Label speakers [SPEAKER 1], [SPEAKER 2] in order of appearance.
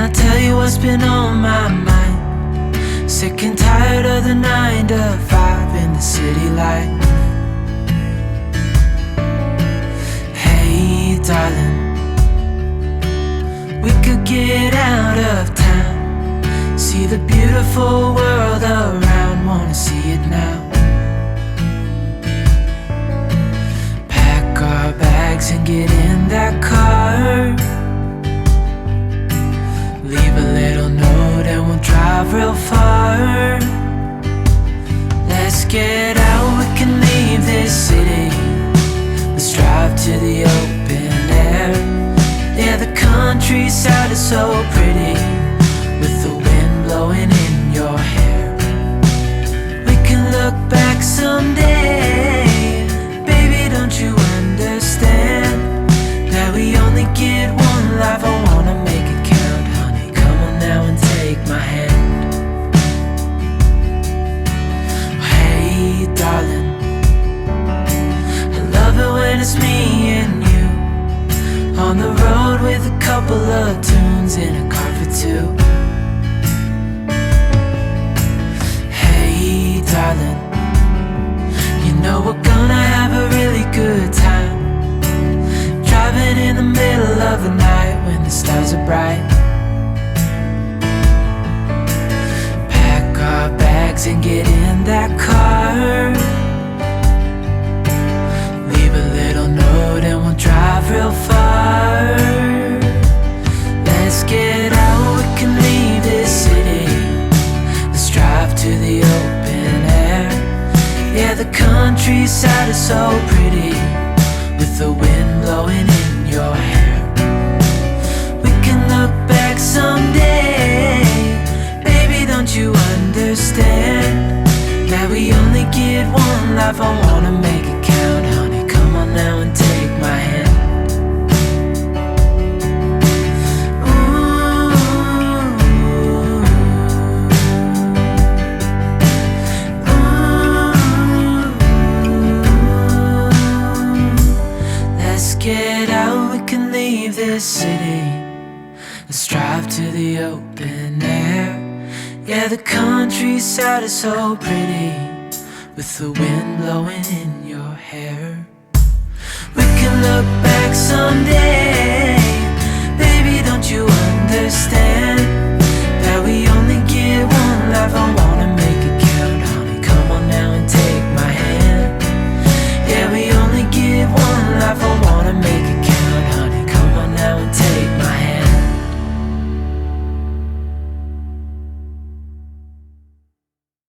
[SPEAKER 1] I'll tell you what's been on my mind. Sick and tired of the 9 to 5 in the city life. Hey darling, we could get out of town, see the beautiful world around, wanna see it now. Pack our bags and get in that car, leave a little note and we'll drive real far. Let's get out, we can leave this city. Let's drive to the open air. Yeah, the countryside is so pretty, with the wind blowing in your hair. We can look back someday. Baby, don't you understand that we only get one life? I wanna make it count, honey. Come on now and take my hand. Hey darling, I love it when it's me and you on the road with a couple of tunes in a car for two. Hey darling, you know we're gonna have a really good time, driving in the middle of the night when the stars are bright. Pack our bags and get in that car, leave a little note and we'll drive real far. Let's get out, we can leave this city. Let's drive to the open air. Yeah, the countryside is so pretty, with the wind blowing in your hair. We can look back someday. Baby, don't you understand that we only get one life? I wanna make it count, honey. Come on now and take my hand. Get out, we can leave this city. Let's drive to the open air. Yeah, the countryside is so pretty, with the wind blowing in your hair. We can look back some